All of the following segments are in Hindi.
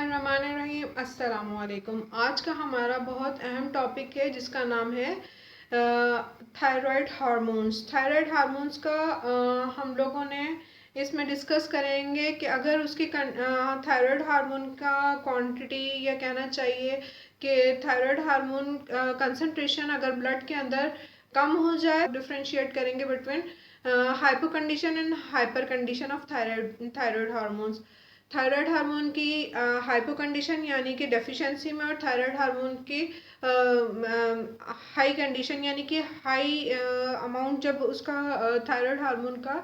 बिस्मिल्लाहिर्रहमानिर्रहीम। अस्सलामुअलैकुम। आज का हमारा बहुत अहम टॉपिक है जिसका नाम है थायराइड हार्मोन्स। थायराइड हार्मोन्स का हम लोगों ने इसमें डिस्कस करेंगे कि अगर उसकी थायराइड हार्मोन का क्वांटिटी या कहना चाहिए कि थायराइड हार्मोन कंसंट्रेशन अगर ब्लड के अंदर कम हो जाए, डिफ्रेंशिएट करेंगे between hypo condition and hyper condition of thyroid hormones. Thyroid hormone की हाइपो कंडीशन यानी कि डेफिशिएंसी में, और थायराइड हार्मोन की हाई कंडीशन यानी कि हाई अमाउंट जब उसका थायराइड हार्मोन का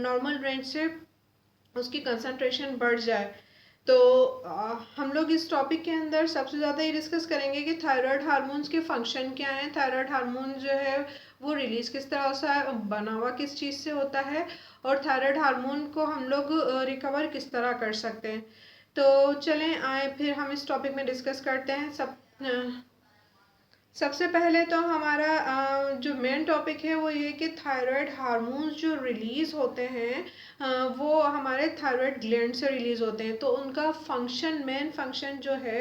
नॉर्मल रेंज से उसकी कंसंट्रेशन बढ़ जाए। तो हम लोग इस टॉपिक के अंदर सबसे ज़्यादा ये डिस्कस करेंगे कि थायराइड हार्मोन्स के फंक्शन क्या हैं, थायराइड हार्मोन जो है वो रिलीज़ किस तरह से बना हुआ किस चीज़ से होता है, और थायराइड हार्मोन को हम लोग रिकवर किस तरह कर सकते हैं। तो चलें आए फिर हम इस टॉपिक में डिस्कस करते हैं। सबसे पहले तो हमारा जो मेन टॉपिक है वो ये कि थायराइड हार्मोन्स जो रिलीज़ होते हैं वो हमारे थायराइड ग्लैंड से रिलीज़ होते हैं। तो उनका फंक्शन, मेन फंक्शन जो है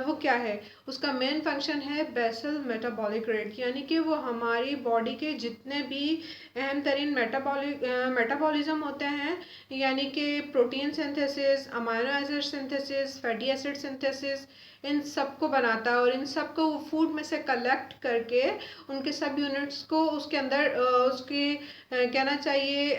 वो क्या है? उसका मेन फंक्शन है बेसल मेटाबॉलिक रेट, यानी कि वो हमारी बॉडी के जितने भी अहम तरीन मेटाबॉलिज्म होते हैं, यानी कि protein synthesis, amino acid synthesis, fatty acid synthesis, इन सब को बनाता है और इन सब को फूड में से कलेक्ट करके उनके सब यूनिट्स को उसके अंदर उसकी कहना चाहिए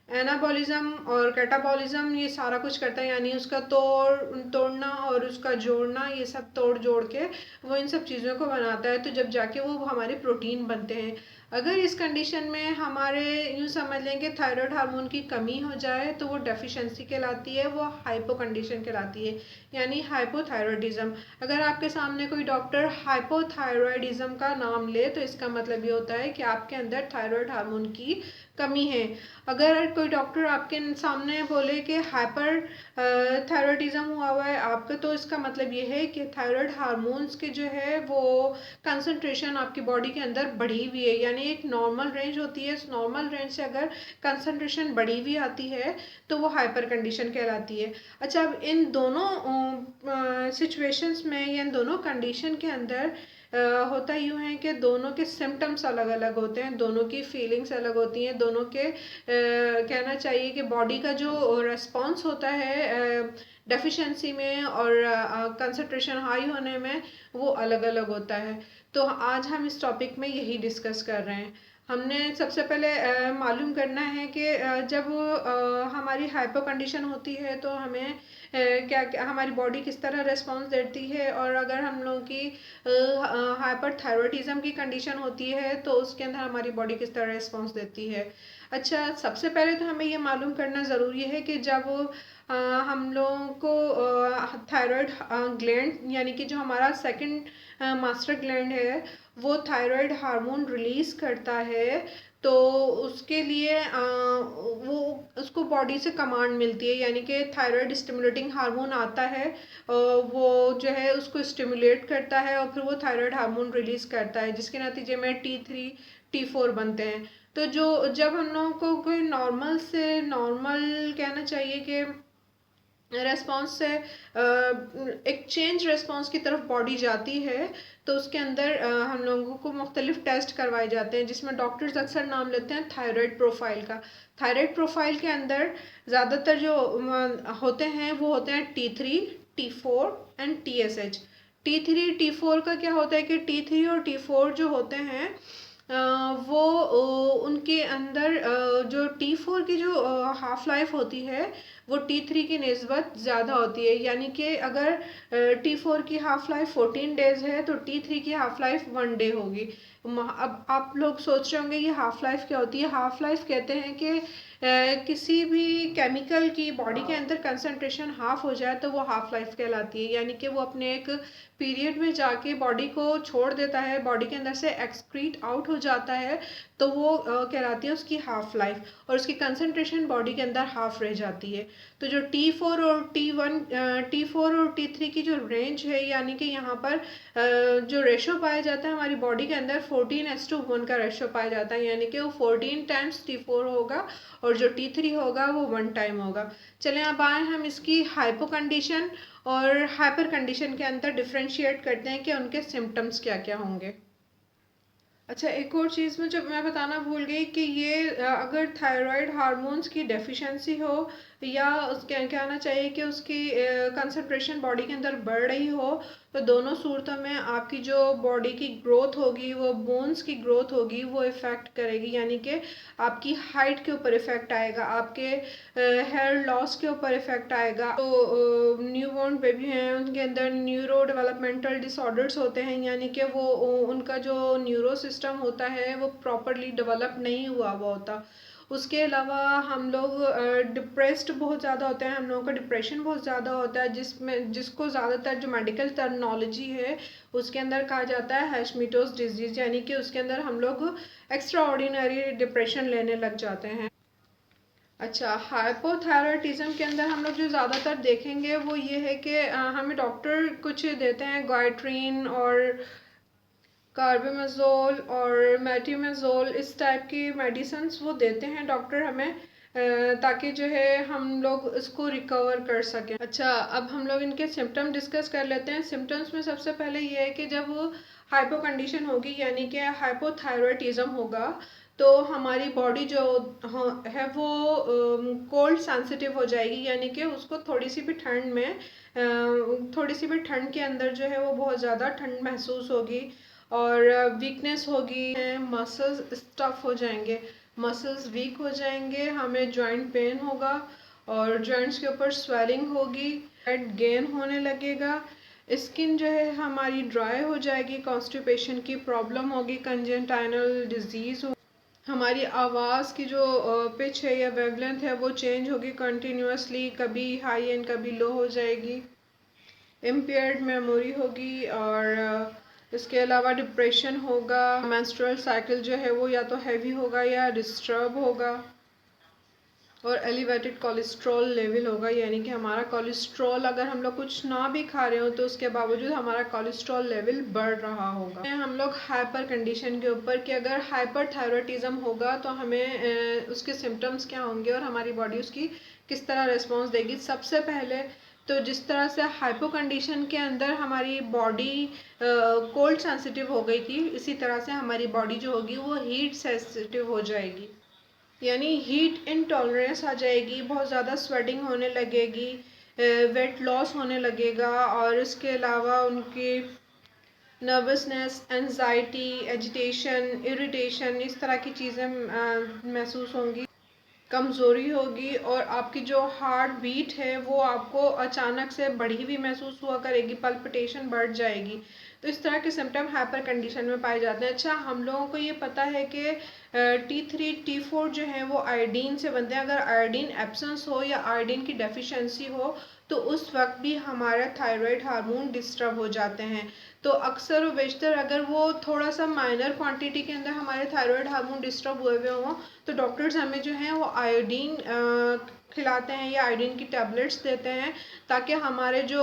एनाबॉलिज्म और कैटाबॉलिज्म, ये सारा कुछ करता है। यानी उसका तोड़ना और उसका जोड़ना, ये सब तोड़ जोड़ के वो इन सब चीज़ों को बनाता है, तो जब जाके वो हमारे प्रोटीन बनते हैं। अगर इस कंडीशन में हमारे यूँ समझ लें कि थायराइड हार्मोन की कमी हो जाए तो वो डेफिशिएंसी कहलाती है, वो हाइपो कंडीशन कहलाती है, यानी हाइपोथायरॉयडिज्म। अगर आपके सामने कोई डॉक्टर हाइपोथायरॉयडिज्म का नाम ले तो इसका मतलब ये होता है कि आपके अंदर थायराइड हार्मोन की कमी है। अगर कोई डॉक्टर आपके सामने बोले कि हाइपर थायरॉयडिज्म हुआ है आपका, तो इसका मतलब ये है कि थायराइड हार्मोन्स के जो है वो कंसंट्रेशन आपकी बॉडी के अंदर बढ़ी हुई है। यानी एक नॉर्मल रेंज होती है, इस नॉर्मल रेंज से अगर कंसंट्रेशन बढ़ी हुई आती है तो वो हाइपर कंडीशन कहलाती है। अच्छा, अब इन दोनों सिचुएशंस में या इन दोनों कंडीशन के अंदर होता यूँ है कि दोनों के सिम्टम्स अलग अलग होते हैं, दोनों की फीलिंग्स अलग होती हैं, दोनों के कहना चाहिए कि बॉडी का जो रेस्पॉन्स होता है डेफिशिएंसी में और कंसंट्रेशन हाई होने में वो अलग अलग होता है। तो आज हम इस टॉपिक में यही डिस्कस कर रहे हैं। हमने सबसे पहले मालूम करना है कि जब हमारी हाइपर कंडीशन होती है तो हमें क्या क्या हमारी बॉडी किस तरह रिस्पॉन्स देती है, और अगर हम लोगों की हाइपर थायरॉयडिज्म की कंडीशन होती है तो उसके अंदर हमारी बॉडी किस तरह रिस्पॉन्स देती है। अच्छा, सबसे पहले तो हमें ये मालूम करना ज़रूरी है कि जब हम लोगों को थायराइड ग्लैंड यानी कि जो हमारा सेकंड मास्टर ग्लैंड है वो थायराइड हार्मोन रिलीज़ करता है, तो उसके लिए वो उसको बॉडी से कमांड मिलती है, यानी कि थायराइड स्टिमुलेटिंग हार्मोन आता है, वो जो है उसको स्टिमुलेट करता है और फिर वो थायराइड हार्मोन रिलीज़ करता है, जिसके नतीजे में T3 T4 बनते हैं। तो जब हम लोगों को कोई नॉर्मल कहना चाहिए कि रेस्पॉन्स से एक चेंज रेस्पॉन्स की तरफ बॉडी जाती है, तो उसके अंदर हम लोगों को मुख्तलिफ टेस्ट करवाए जाते हैं, जिसमें डॉक्टर्स अक्सर नाम लेते हैं थायराइड प्रोफाइल का। थायराइड प्रोफाइल के अंदर ज़्यादातर जो होते हैं वो होते हैं T3 T4 and TSH। T3 T4 का क्या होता है कि T3 और T4 जो होते हैं वो उनके अंदर जो T4 की जो हाफ लाइफ होती है वो T3 की निस्बत ज़्यादा होती है। यानी कि अगर T4 की हाफ लाइफ 14 डेज है तो T3 की हाफ लाइफ 1 डे होगी। अब आप लोग सोच रहे होंगे ये हाफ लाइफ क्या होती है। हाफ लाइफ कहते हैं कि किसी भी केमिकल की बॉडी के अंदर कंसंट्रेशन हाफ हो जाए तो वो हाफ लाइफ कहलाती है, यानी कि वो अपने एक पीरियड में जाके बॉडी को छोड़ देता है, बॉडी के अंदर से एक्सक्रीट आउट हो जाता है, तो वो कहलाती है उसकी हाफ लाइफ, और उसकी कंसंट्रेशन बॉडी के अंदर हाफ रह जाती है। तो जो T4 और T4 और T3 की जो रेंज है, यानी कि यहाँ पर जो रेशो पाया जाता है हमारी बॉडी के अंदर 14:1 का रेशो पाया जाता है, यानी कि वो 14 टाइम्स T4 होगा और जो T3 होगा वो 1 टाइम होगा। चलें अब आए हम इसकी हाइपो कंडीशन और हाइपर कंडीशन के अंदर डिफ्रेंशिएट करते हैं कि उनके सिम्टम्स क्या क्या होंगे। अच्छा, एक और चीज़ में जब मैं बताना भूल गई कि ये अगर थायराइड हार्मोन्स की डेफिशिएंसी हो या उसके कहना चाहिए कि उसकी कंसंट्रेशन बॉडी के अंदर बढ़ रही हो, तो दोनों सूरतों में आपकी जो बॉडी की ग्रोथ होगी, वो बोन्स की ग्रोथ होगी, वो इफ़ेक्ट करेगी, यानी कि आपकी हाइट के ऊपर इफ़ेक्ट आएगा, आपके हेयर लॉस के ऊपर इफ़ेक्ट आएगा। तो न्यू बॉर्न बेबी हैं उनके अंदर न्यूरो डेवलपमेंटल डिसऑर्डर्स होते हैं, यानी कि वो उनका जो न्यूरो सिस्टम होता है वो प्रॉपरली डेवलप नहीं हुआ होता। उसके अलावा हम लोग डिप्रेस्ड बहुत ज़्यादा होते हैं, हम लोगों का डिप्रेशन बहुत ज़्यादा होता है, जिसको ज़्यादातर जो मेडिकल टर्मिनोलॉजी है उसके अंदर कहा जाता है हैशमिटोस डिजीज़, यानी कि उसके अंदर हम लोग एक्स्ट्रा ऑर्डिनरी डिप्रेशन लेने लग जाते हैं। अच्छा, हाइपोथायराइडिज्म के अंदर हम लोग जो ज़्यादातर देखेंगे वो ये है कि हमें डॉक्टर कुछ देते हैं गाइट्रीन और कार्बेमेज़ोल और मेट्रोमेज़ोल, इस टाइप की मेडिसिन्स वो देते हैं डॉक्टर हमें, ताकि जो है हम लोग इसको रिकवर कर सकें। अच्छा, अब हम लोग इनके सिम्टम डिस्कस कर लेते हैं। सिम्टम्स में सबसे पहले ये है कि जब हाइपो कंडीशन होगी, यानी कि हाइपोथायराइडिज्म होगा, तो हमारी बॉडी जो है वो कोल्ड सेंसिटिव हो जाएगी, यानी कि उसको थोड़ी सी भी ठंड में थोड़ी सी भी ठंड के अंदर जो है वो बहुत ज़्यादा ठंड महसूस होगी और वीकनेस होगी, मसल्स स्टफ हो जाएंगे, मसल्स वीक हो जाएंगे, हमें जॉइंट पेन होगा और जॉइंट्स के ऊपर स्वेलिंग होगी, वेट गेन होने लगेगा, स्किन जो है हमारी ड्राई हो जाएगी, कॉन्स्टिपेशन की प्रॉब्लम होगी, कंजेंटाइनल डिजीज़ हो, हमारी आवाज़ की जो पिच है या वेवलेंथ है वो चेंज होगी कंटिन्यूसली, कभी हाई एंड कभी लो हो जाएगी, इम्पेयर्ड मेमोरी होगी और इसके अलावा डिप्रेशन होगा, मेंस्ट्रुअल साइकिल जो है वो या तो हैवी होगा या डिस्टर्ब होगा और एलिवेटेड कोलेस्ट्रॉल लेवल होगा, यानी कि हमारा कोलेस्ट्रॉल अगर हम लोग कुछ ना भी खा रहे हो तो उसके बावजूद हमारा कोलेस्ट्रॉल लेवल बढ़ रहा होगा। हम लोग हाइपर कंडीशन के ऊपर कि अगर हाइपर थायराइडिज्म होगा तो हमें उसके सिम्टम्स क्या होंगे और हमारी बॉडी उसकी किस तरह रिस्पॉन्स देगी। सबसे पहले तो जिस तरह से हाइपो कंडीशन के अंदर हमारी बॉडी कोल्ड सेंसिटिव हो गई थी, इसी तरह से हमारी बॉडी जो होगी वो हीट सेंसिटिव हो जाएगी, यानी हीट इनटॉलरेंस आ जाएगी, बहुत ज़्यादा स्वेटिंग होने लगेगी, वेट लॉस होने लगेगा और इसके अलावा उनकी नर्वसनेस, एंजाइटी, एजिटेशन, इरिटेशन, इस तरह की चीज़ें महसूस होंगी, कमज़ोरी होगी और आपकी जो हार्ट बीट है वो आपको अचानक से बढ़ी हुई महसूस हुआ करेगी, पल्पिटेशन बढ़ जाएगी। तो इस तरह के सिम्टम हाइपर कंडीशन में पाए जाते हैं। अच्छा, हम लोगों को ये पता है कि T3 T4 जो है वो आयोडीन से बनते हैं, अगर आयोडीन एब्सेंस हो या आयोडीन की डेफिशिएंसी हो तो उस वक्त भी हमारा थायराइड हार्मोन डिस्टर्ब हो जाते हैं। तो अक्सर व बेशतर अगर वो थोड़ा सा माइनर क्वांटिटी के अंदर हमारे थायराइड हार्मोन डिस्टर्ब हुए हुए हों तो डॉक्टर्स हमें जो हैं वो आयोडीन खिलाते हैं या आयोडीन की टैबलेट्स देते हैं, ताकि हमारे जो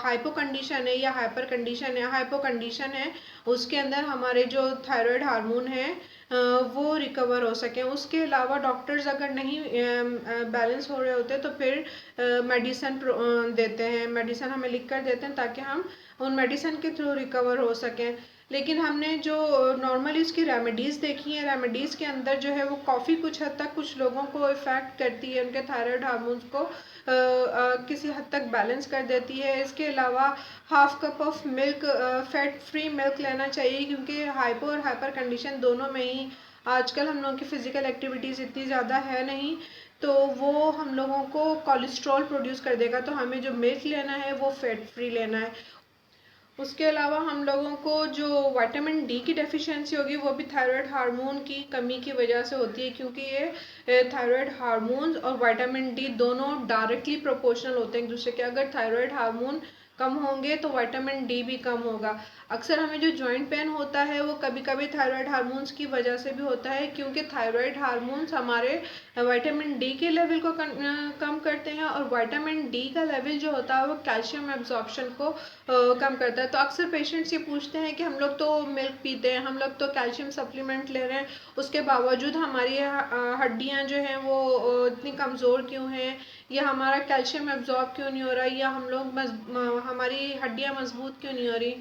हाइपो कंडीशन है या हाइपर कंडीशन है, हाइपो कंडीशन है उसके अंदर हमारे जो थायराइड हार्मोन है वो रिकवर हो सकें। उसके अलावा डॉक्टर्स अगर नहीं बैलेंस हो रहे होते तो फिर मेडिसन देते हैं, मेडिसन हमें लिख कर देते हैं ताकि हम उन मेडिसन के थ्रू रिकवर हो सकें। लेकिन हमने जो नॉर्मली इसकी रेमेडीज़ देखी हैं, रेमेडीज़ के अंदर जो है वो काफ़ी कुछ हद तक कुछ लोगों को इफ़ेक्ट करती है, उनके थायराइड हार्मोन्स को किसी हद तक बैलेंस कर देती है। इसके अलावा half cup of milk, fat free milk लेना चाहिए, क्योंकि हाइपो और हाइपर कंडीशन दोनों में ही आजकल हम लोगों की फ़िज़िकल एक्टिविटीज़ इतनी ज़्यादा है नहीं, तो वो हम लोगों को कोलेस्ट्रॉल प्रोड्यूस कर देगा, तो हमें जो मिल्क लेना है वो फैट फ्री लेना है। उसके अलावा हम लोगों को जो विटामिन डी की डेफिशिएंसी होगी वो भी थायराइड हार्मोन की कमी की वजह से होती है, क्योंकि ये थायराइड हार्मोन्स और विटामिन डी दोनों डायरेक्टली प्रोपोर्शनल होते हैं एक दूसरे के। अगर थायराइड हार्मोन कम होंगे तो विटामिन डी भी कम होगा। अक्सर हमें जो जॉइंट पेन होता है वो कभी कभी थायराइड हार्मोन्स की वजह से भी होता है, क्योंकि थायराइड हार्मोन्स हमारे विटामिन डी के लेवल को कम करते हैं, और विटामिन डी का लेवल जो होता है वो कैल्शियम एब्जॉर्प्शन को कम करता है। तो अक्सर पेशेंट्स ये पूछते हैं कि हम लोग तो मिल्क पीते हैं, हम लोग तो कैल्शियम सप्लीमेंट ले रहे हैं, उसके बावजूद हमारी हड्डियां जो हैं वो इतनी कमज़ोर क्यों हैं, या हमारा कैल्शियम एब्जॉर्ब क्यों नहीं हो रहा, या हम लोग हमारी हड्डियां मजबूत क्यों नहीं हो रही।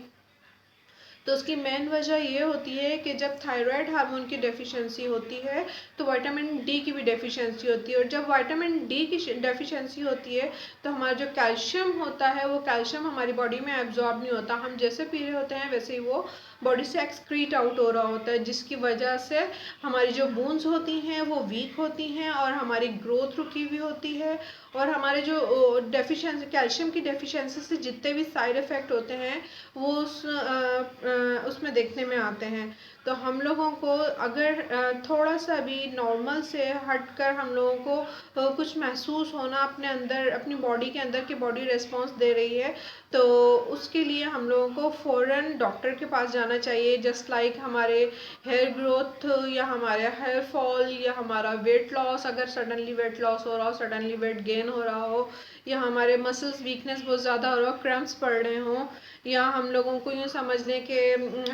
तो उसकी मेन वजह ये होती है कि जब थायराइड हार्मोन की डेफिशिएंसी होती है तो विटामिन डी की भी डेफिशिएंसी होती है, और जब विटामिन डी की डेफिशिएंसी होती है तो हमारा जो कैल्शियम होता है वो कैल्शियम हमारी बॉडी में एब्जॉर्ब नहीं होता, हम जैसे पी रहे होते हैं वैसे ही वो बॉडी से एक्सक्रीट आउट हो रहा होता है, जिसकी वजह से हमारी जो बोन्स होती हैं वो वीक होती हैं और हमारी ग्रोथ रुकी हुई होती है, और हमारे जो डेफिशिएंसी कैल्शियम की डेफिशिएंसी से जितने भी साइड इफ़ेक्ट होते हैं वो उसमें देखने में आते हैं। तो हम लोगों को अगर थोड़ा सा भी नॉर्मल से हटकर हम लोगों को कुछ महसूस होना अपने अंदर, अपनी बॉडी के अंदर की बॉडी रिस्पॉन्स दे रही है, तो उसके लिए हम लोगों को फ़ौरन डॉक्टर के पास जाना चाहिए। जस्ट लाइक हमारे हेयर ग्रोथ या हमारे हेयर फॉल या हमारा वेट लॉस, अगर सडनली वेट लॉस हो रहा हो, सडनली वेट गेन हो रहा हो, या हमारे मसल्स वीकनेस बहुत ज़्यादा हो रहा हो, क्रैम्प्स पड़ रहे हों, या हम लोगों को यूँ समझ लें कि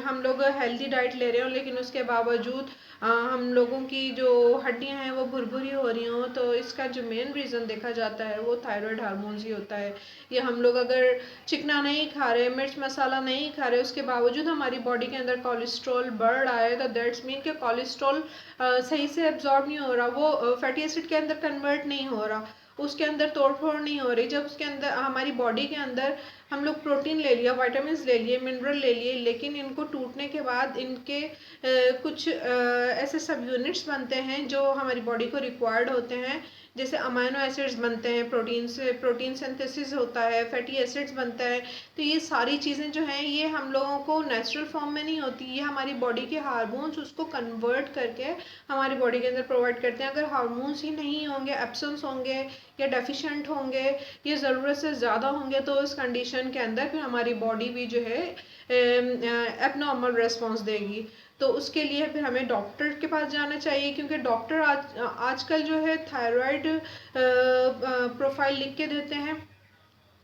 हम लोग हेल्दी डाइट ले रहे हो लेकिन उसके बावजूद हम लोगों की जो हड्डियां हैं वो भुरभुरी हो रही हों, तो इसका जो मेन रीज़न देखा जाता है वो थायराइड हार्मोन्स ही होता है। या हम लोग अगर चिकना नहीं खा रहे, मिर्च मसाला नहीं खा रहे, उसके बावजूद हमारी बॉडी के अंदर कोलेस्ट्रॉल बढ़ रहा है, तो दैट्स मीन कि कोलेस्ट्रॉल सही से एब्जॉर्ब नहीं हो रहा, वो फैटी एसिड के अंदर कन्वर्ट नहीं हो रहा, उसके अंदर तोड़ फोड़ नहीं हो रही। जब उसके अंदर हमारी बॉडी के अंदर हम लोग प्रोटीन ले लिया, विटामिन ले लिए, मिनरल ले लिए, लेकिन इनको टूटने के बाद इनके कुछ ऐसे सब यूनिट्स बनते हैं जो हमारी बॉडी को रिक्वायर्ड होते हैं, जैसे अमाइनो एसिड्स बनते हैं, प्रोटीन से प्रोटीन सिंथेसिस होता है, फैटी एसिड्स बनता है। तो ये सारी चीज़ें जो हैं ये हम लोगों को नेचुरल फॉर्म में नहीं होती, ये हमारी बॉडी के हार्मोन्स उसको कन्वर्ट करके हमारी बॉडी के अंदर प्रोवाइड करते हैं। अगर हार्मोन्स ही नहीं होंगे, एब्सेंस होंगे या डेफिशिएंट होंगे, ये ज़रूरत से ज़्यादा होंगे, तो इस कंडीशन के अंदर फिर हमारी बॉडी भी जो है एबनॉर्मल रिस्पॉन्स देगी। तो उसके लिए फिर हमें डॉक्टर के पास जाना चाहिए, क्योंकि डॉक्टर आजकल जो है थायराइड प्रोफाइल लिख के देते हैं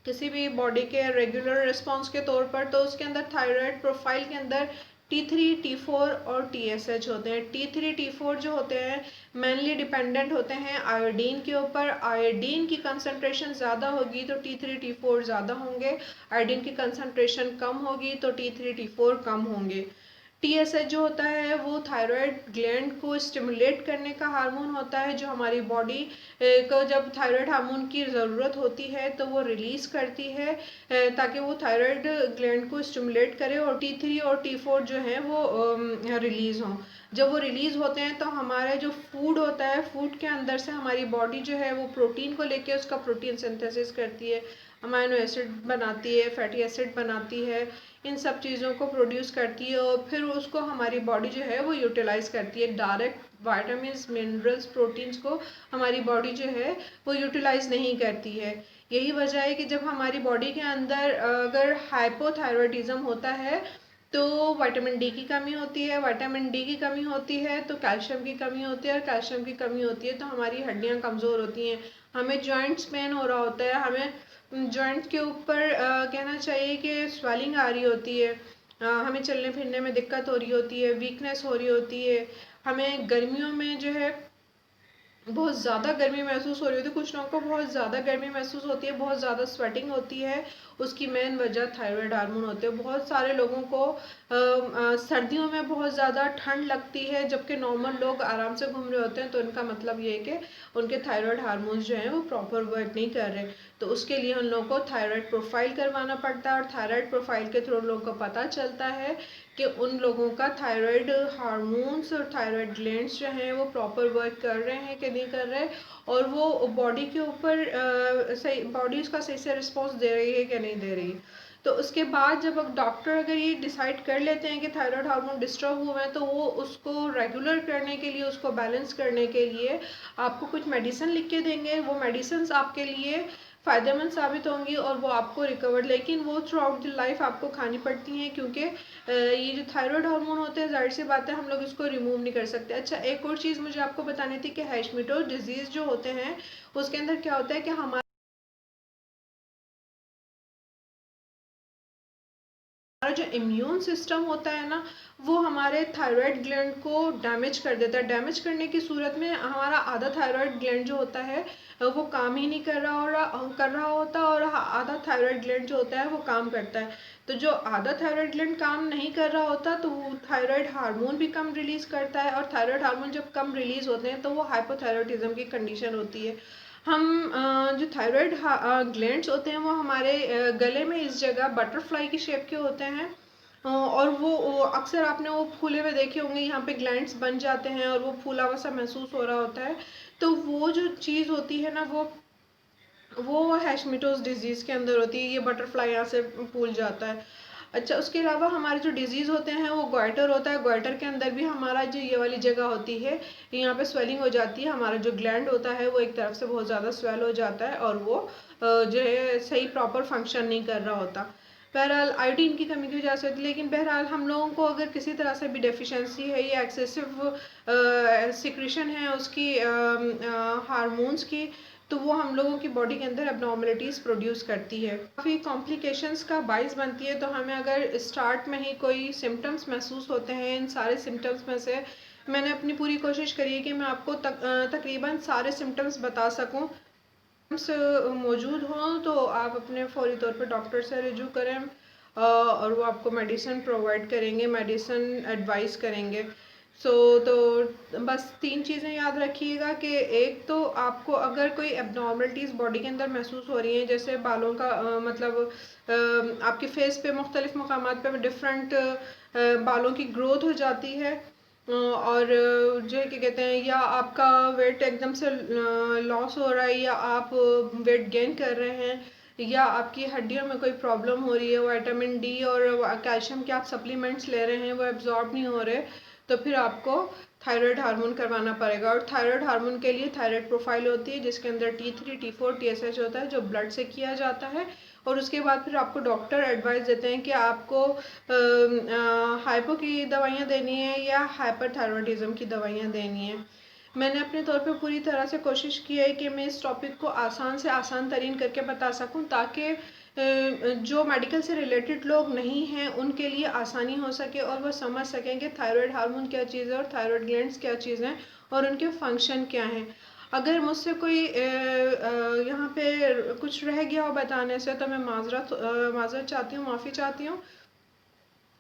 किसी भी बॉडी के रेगुलर रिस्पॉन्स के तौर पर। तो उसके अंदर थायराइड प्रोफाइल के अंदर T3, T4 और TSH होते हैं। T3, T4 जो होते हैं मेनली डिपेंडेंट होते हैं आयोडीन के ऊपर। आयोडीन की कंसंट्रेशन ज़्यादा होगी तो T3, T4 ज़्यादा होंगे, आयोडीन की कंसंट्रेशन कम होगी तो T3, T4 कम होंगे। TSH जो होता है वो थायराइड ग्लैंड को स्टिमुलेट करने का हार्मोन होता है, जो हमारी बॉडी को जब थायराइड हार्मोन की ज़रूरत होती है तो वो रिलीज़ करती है ताकि वो थायराइड ग्लैंड को स्टिमुलेट करे, और T3 और T4 जो है वो रिलीज़ हों। जब वो रिलीज़ होते हैं तो हमारा जो फूड होता है, फूड के अंदर से हमारी बॉडी जो है वो प्रोटीन को लेके उसका प्रोटीन सिंथेसिस करती है, अमाइनो एसिड बनाती है, फैटी एसिड बनाती है, इन सब चीज़ों को प्रोड्यूस करती है, और फिर उसको हमारी बॉडी जो है वो यूटिलाइज़ करती है। डायरेक्ट वाइटामिन्स, मिनरल्स, प्रोटीन्स को हमारी बॉडी जो है वो यूटिलाइज़ नहीं करती है। यही वजह है कि जब हमारी बॉडी के अंदर अगर हाइपोथायरॉयडिज्म होता है तो विटामिन डी की कमी होती है, विटामिन डी की कमी होती है तो कैल्शियम की कमी होती है, और कैल्शियम की कमी होती है तो हमारी हड्डियां कमज़ोर होती हैं, हमें जॉइंट्स पेन हो रहा होता है, हमें जॉइंट्स के ऊपर कहना चाहिए कि स्वेलिंग आ रही होती है, हमें चलने फिरने में दिक्कत हो रही होती है, वीकनेस हो रही होती है, हमें गर्मियों में जो है बहुत ज़्यादा गर्मी महसूस हो रही होती है, कुछ लोगों को बहुत ज़्यादा गर्मी महसूस होती है, बहुत ज़्यादा स्वेटिंग होती है, उसकी मेन वजह थायराइड हार्मोन होते हैं। बहुत सारे लोगों को सर्दियों में बहुत ज़्यादा ठंड लगती है जबकि नॉर्मल लोग आराम से घूम रहे होते हैं, तो इनका मतलब ये है कि उनके थायराइड हार्मोन्स जो हैं वो प्रॉपर वर्क नहीं कर रहे। तो उसके लिए उन लोगों को थायराइड प्रोफाइल करवाना पड़ता है, और थायराइड प्रोफाइल के थ्रू लोगों को पता चलता है कि उन लोगों का थायराइड हार्मोन्स और थायराइड ग्लैंड्स जो हैं वो प्रॉपर वर्क कर रहे हैं कि नहीं कर रहे, और वो बॉडी के ऊपर सही बॉडी उसका सही से रिस्पॉन्स दे रही है कि नहीं दे रही। तो उसके बाद जब डॉक्टर अगर ये डिसाइड कर लेते हैं कि थायराइड हार्मोन डिस्टर्ब हुए हैं तो वो उसको रेगुलर करने के लिए, उसको बैलेंस करने के लिए आपको कुछ मेडिसिन लिख के देंगे। वो मेडिसिन आपके लिए फ़ायदेमंद साबित होंगी और वो आपको रिकवर, लेकिन वो थ्रू आउट द लाइफ आपको खानी पड़ती हैं, क्योंकि ये जो थायराइड हार्मोन होते हैं, ज़ाहिर सी बात है हम लोग इसको रिमूव नहीं कर सकते। अच्छा, एक और चीज़ मुझे आपको बतानी थी कि हैशमिटोज डिजीज़ जो होते हैं उसके अंदर क्या होता है कि हमारा जो इम्यून सिस्टम होता है ना, वो हमारे थायराइड ग्लैंड को डैमेज कर देता है। डैमेज करने की सूरत में हमारा आधा थायराइड ग्लैंड जो होता है वो काम ही नहीं कर रहा होता, और आधा थायराइड ग्लैंड जो होता है वो काम करता है। तो जो आधा थायराइड ग्लैंड काम नहीं कर रहा होता तो वो थायराइड हार्मोन भी कम रिलीज करता है, और थायराइड हार्मोन जब कम रिलीज होते हैं तो वो हाइपोथायराइडिज्म की कंडीशन होती है। हम जो थायराइड ग्लैंड्स होते हैं वो हमारे गले में इस जगह बटरफ्लाई की शेप के होते हैं, और वो अक्सर आपने वो फूले हुए देखे होंगे, यहाँ पे ग्लैंड्स बन जाते हैं और वो फूला हुआ सा महसूस हो रहा होता है। तो वो जो चीज़ होती है ना, वो हैशमिटोज डिजीज़ के अंदर होती है, ये बटरफ्लाई यहाँ से फूल जाता है। अच्छा, उसके अलावा हमारे जो डिजीज़ होते हैं वो ग्वाइटर होता है। ग्वाइटर के अंदर भी हमारा जो ये वाली जगह होती है, यहाँ पे स्वेलिंग हो जाती है, हमारा जो ग्लैंड होता है वो एक तरफ से बहुत ज़्यादा स्वेल हो जाता है, और वो जो है सही प्रॉपर फंक्शन नहीं कर रहा होता। बहरहाल आयोडीन की कमी की वजह से होती है, लेकिन बहरहाल हम लोगों को अगर किसी तरह से भी डेफिशिएंसी है या एक्सेसिव सिक्रीशन है उसकी हार्मोन्स की, तो वो हम लोगों की बॉडी के अंदर एबनॉर्मलिटीज़ प्रोड्यूस करती है, काफ़ी कॉम्प्लिकेशंस का बाइस बनती है। तो हमें अगर स्टार्ट में ही कोई सिम्टम्स महसूस होते हैं, इन सारे सिम्टम्स में से मैंने अपनी पूरी कोशिश करी है कि मैं आपको तकरीबन सारे सिम्टम्स बता सकूं। मौजूद हों तो आप अपने फौरी तौर पर डॉक्टर से रिजू करें, और वो आपको मेडिसिन प्रोवाइड करेंगे, मेडिसिन एडवाइस करेंगे। तो बस 3 चीज़ें याद रखिएगा कि एक तो आपको अगर कोई एबनॉर्मलिटीज़ बॉडी के अंदर महसूस हो रही हैं, जैसे बालों का मतलब आपके फेस पे मुख्तलिफ मकामात पे डिफरेंट बालों की ग्रोथ हो जाती है, और जो है क्या कहते हैं, या आपका वेट एकदम से लॉस हो रहा है, या आप वेट गेन कर रहे हैं, या आपकी हड्डियों में कोई प्रॉब्लम हो रही है, विटामिन डी और कैल्शियम के आप सप्लीमेंट्स ले रहे हैं वो एब्जॉर्ब नहीं हो रहे, तो फिर आपको थायराइड हार्मोन करवाना पड़ेगा। और थायराइड हार्मोन के लिए थायराइड प्रोफाइल होती है जिसके अंदर T3, T4, TSH होता है, जो ब्लड से किया जाता है, और उसके बाद फिर आपको डॉक्टर एडवाइस देते हैं कि आपको हाइपो की दवाइयाँ देनी है या हाइपरथायरॉयडिज्म की दवाइयाँ देनी है। मैंने अपने तौर पे पूरी तरह से कोशिश की है कि मैं इस टॉपिक को आसान से आसान तरीन करके बता सकूं, ताकि जो मेडिकल से रिलेटेड लोग नहीं हैं उनके लिए आसानी हो सके और वो समझ सकें कि थायराइड हार्मोन क्या चीज़ है और थायराइड ग्लैंड्स क्या चीज़ हैं और उनके फंक्शन क्या हैं। अगर मुझसे कोई यहाँ पे कुछ रह गया हो बताने से तो मैं माज़रत चाहती हूँ, माफ़ी चाहती हूँ।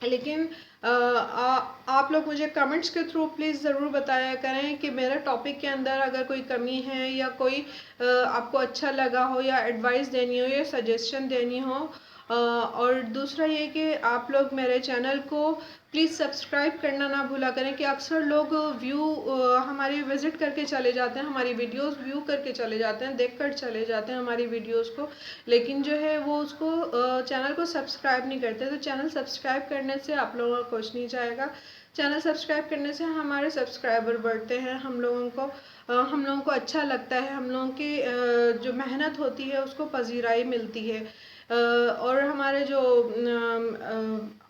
लेकिन आप लोग मुझे कमेंट्स के थ्रू प्लीज़ ज़रूर बताया करें कि मेरे टॉपिक के अंदर अगर कोई कमी है, या कोई आपको अच्छा लगा हो, या एडवाइस देनी हो, या सजेशन देनी हो। और दूसरा ये कि आप लोग मेरे चैनल को प्लीज़ सब्सक्राइब करना ना भूला करें, कि अक्सर लोग हमारी विज़िट करके चले जाते हैं, हमारी वीडियोस व्यू करके चले जाते हैं, देख कर चले जाते हैं हमारी वीडियोस को, लेकिन जो है वो उसको चैनल को सब्सक्राइब नहीं करते। तो चैनल सब्सक्राइब करने से आप लोगों का कुछ नहीं जाएगा। चैनल सब्सक्राइब करने से हमारे सब्सक्राइबर बढ़ते हैं, हम लोगों को अच्छा लगता है, हम लोगों की जो मेहनत होती है उसको पजीराई मिलती है, और हमारे जो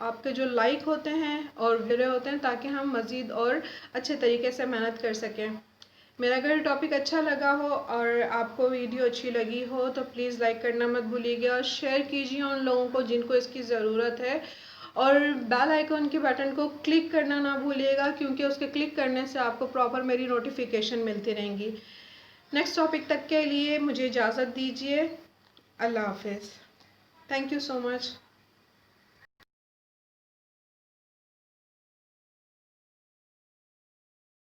आपके जो लाइक होते हैं और वीडियो होते हैं, ताकि हम मज़ीद और अच्छे तरीके से मेहनत कर सकें। मेरा अगर टॉपिक अच्छा लगा हो और आपको वीडियो अच्छी लगी हो तो प्लीज़ लाइक करना मत भूलिएगा, और शेयर कीजिए उन लोगों को जिनको इसकी ज़रूरत है, और बेल आइकन के बटन को क्लिक करना ना भूलिएगा, क्योंकि उसके क्लिक करने से आपको प्रॉपर मेरी नोटिफिकेशन मिलती रहेंगी। नेक्स्ट टॉपिक तक के लिए मुझे इजाज़त दीजिए। अल्लाह हाफिज़। Thank you so much.